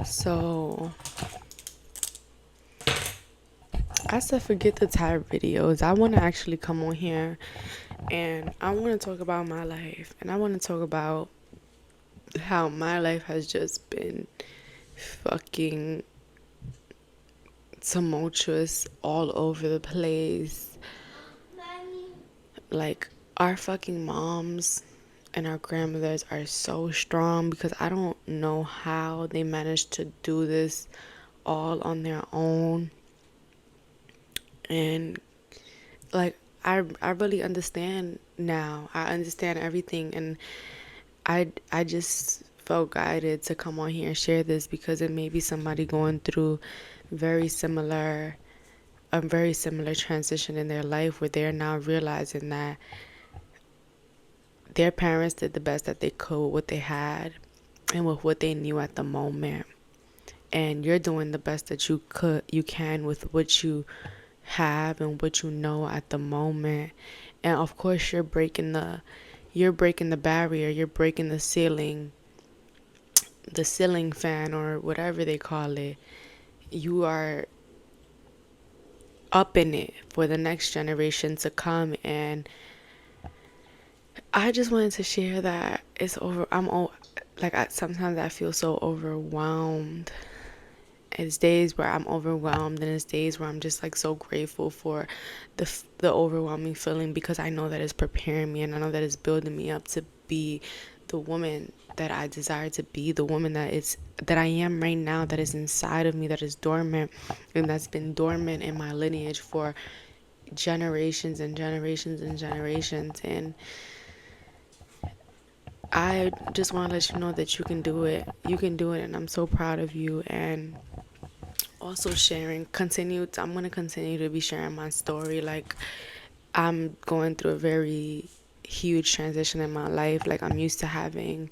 So I said forget the tired videos. I want to actually come on here and I want to talk about my life, and I want to talk about how my life has just been fucking tumultuous all over the place. Like, our fucking moms and our grandmothers are so strong because I don't know how they managed to do this all on their own. And like, I really understand now. I understand everything, and I just felt guided to come on here and share this because it may be somebody going through very similar a very similar transition in their life where they're now realizing that their parents did the best that they could with what they had and with what they knew at the moment. And you're doing the best that you can with what you have and what you know at the moment. And of course you're breaking the barrier, you're breaking the ceiling fan or whatever they call it. You are up in it for the next generation to come. And I just wanted to share that it's over. Sometimes I feel so overwhelmed. It's days where I'm overwhelmed, and it's days where I'm just like so grateful for the overwhelming feeling, because I know that it's preparing me, and I know that it's building me up to be the woman that I desire to be, the woman that I am right now, that is inside of me, that is dormant, and that's been dormant in my lineage for generations and generations and generations. And I just want to let you know that you can do it. You can do it, and I'm so proud of you. And also I'm going to continue to be sharing my story. Like, I'm going through a very huge transition in my life. Like, I'm used to having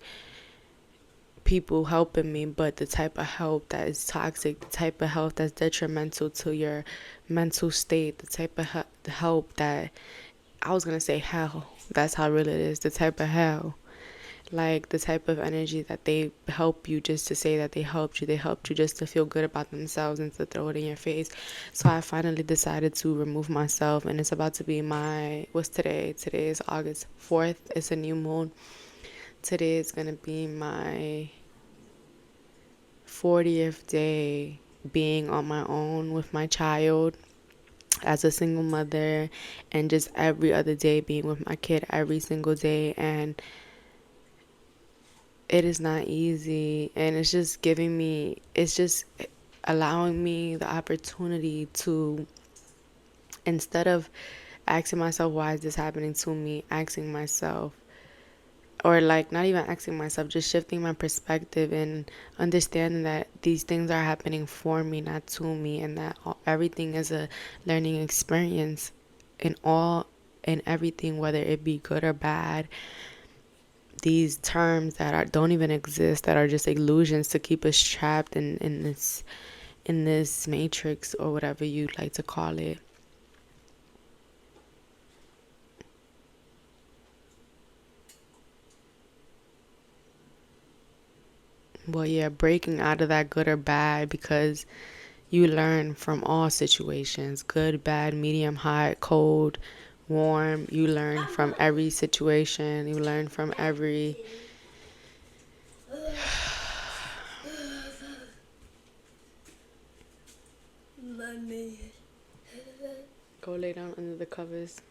people helping me, but the type of help that is toxic, the type of help that's detrimental to your mental state, the type of help that, I was going to say hell. That's how real it is. The type of hell, like the type of energy that they help you just to say that they helped you just to feel good about themselves and to throw it in your face. So I finally decided to remove myself, and it's about to be what's today is August 4th. It's a new moon. Today is going to be my 40th day being on my own with my child as a single mother, and just every other day being with my kid every single day. And it is not easy, and it's just allowing me the opportunity to, instead of asking myself why is this happening to me, asking myself, or like not even asking myself, just shifting my perspective and understanding that these things are happening for me, not to me, and that everything is a learning experience in all and everything, whether it be good or bad. These terms that don't even exist, that are just illusions to keep us trapped in this matrix, or whatever you'd like to call it. Well, yeah, breaking out of that good or bad, because you learn from all situations, good, bad, medium, hot, cold, warm. You learn from every situation. You learn from every. Go lay down under the covers.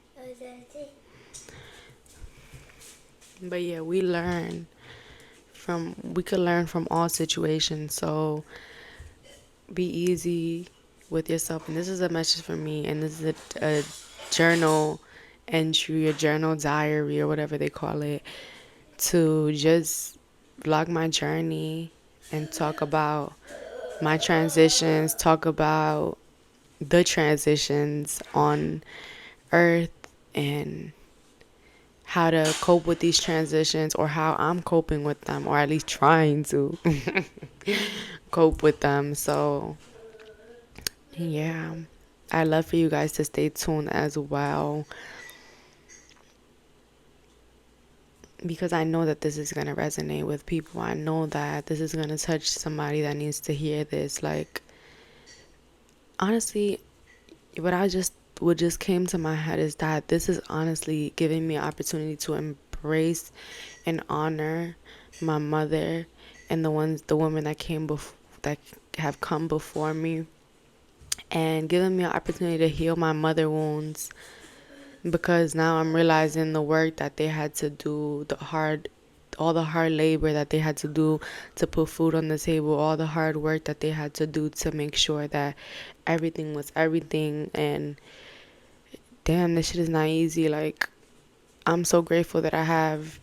But yeah, we could learn from all situations. So be easy with yourself. And this is a message for me, and this is a journal entry, a journal diary, or whatever they call it, to just vlog my journey and talk about my transitions, talk about the transitions on earth, and how to cope with these transitions, or how I'm coping with them, or at least trying to cope with them. So yeah, I'd love for you guys to stay tuned as well. because I know that this is going to resonate with people. I know that this is going to touch somebody that needs to hear this. Like, honestly, what just came to my head is that this is honestly giving me an opportunity to embrace and honor my mother and the women that that have come before me, and giving me an opportunity to heal my mother wounds, because now I'm realizing the work that they had to do, all the hard labor that they had to do to put food on the table, all the hard work that they had to do to make sure that everything was everything. And damn, this shit is not easy. Like, I'm so grateful that I have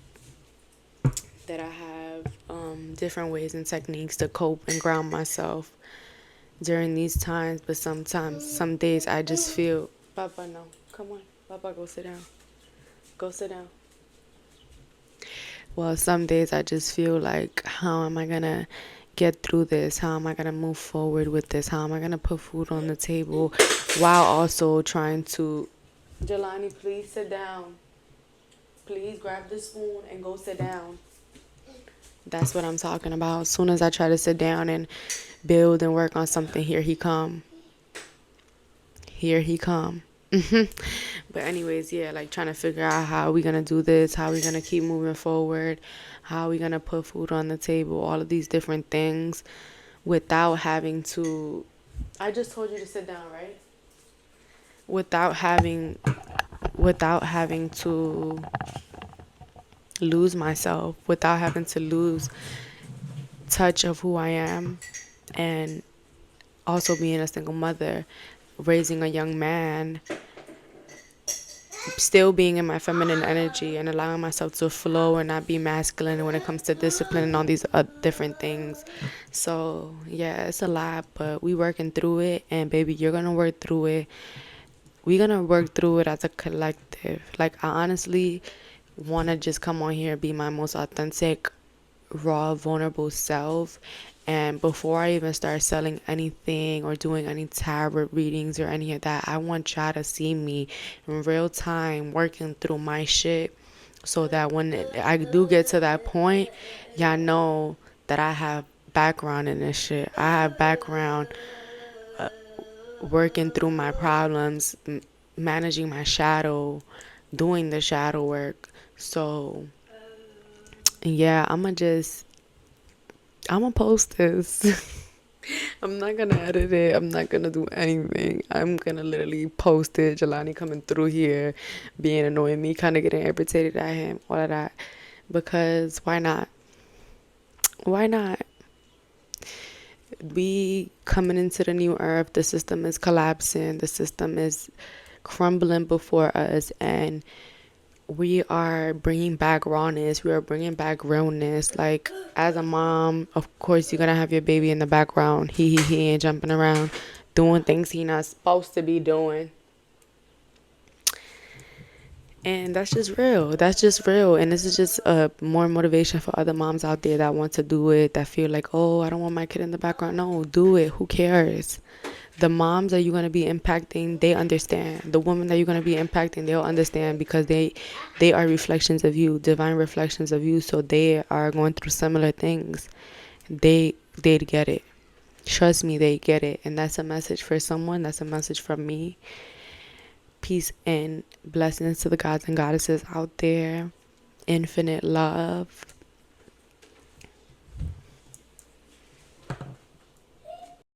different ways and techniques to cope and ground myself during these times. But sometimes, some days I just feel, Papa, no, come on, Papa, go sit down. Go sit down. Well, some days I just feel like, how am I gonna get through this? How am I gonna move forward with this? How am I gonna put food on the table while also trying to. Jelani, please sit down. Please grab the spoon and go sit down. That's what I'm talking about. As soon as I try to sit down and build and work on something, here he come. Here he come. But anyways, yeah, like trying to figure out how we gonna do this, how we gonna keep moving forward, how we gonna put food on the table, all of these different things without having to. I just told you to sit down, right? Without having to lose myself, without having to lose touch of who I am, and also being a single mother, raising a young man, still being in my feminine energy and allowing myself to flow and not be masculine when it comes to discipline and all these different things. So yeah, it's a lot, but we working through it, and baby, you're gonna work through it. We're gonna work through it as a collective. Like, I honestly want to just come on here and be my most authentic, raw, vulnerable self. And before I even start selling anything or doing any tarot readings or any of that, I want y'all to see me in real time working through my shit, so that when I do get to that point, y'all know that I have background in this shit. I have background working through my problems, managing my shadow, doing the shadow work. So yeah, I'm gonna post this. I'm not gonna edit it. I'm not gonna do anything. I'm gonna literally post it. Jelani coming through here, being annoying me, kind of getting irritated at him, all of that. Because why not? Why not? We coming into the new earth. The system is collapsing. The system is crumbling before us, and we are bringing back rawness. We are bringing back realness. Like, as a mom, of course, you're gonna have your baby in the background. He ain't jumping around, doing things he not supposed to be doing. And that's just real. That's just real. And this is just more motivation for other moms out there that want to do it, that feel like, oh, I don't want my kid in the background. No, do it. Who cares? The moms that you're going to be impacting, they understand. The women that you're going to be impacting, they'll understand, because they are reflections of you, divine reflections of you. So they are going through similar things. They get it. Trust me, they get it. And that's a message for someone. That's a message from me. Peace and blessings to the gods and goddesses out there. Infinite love.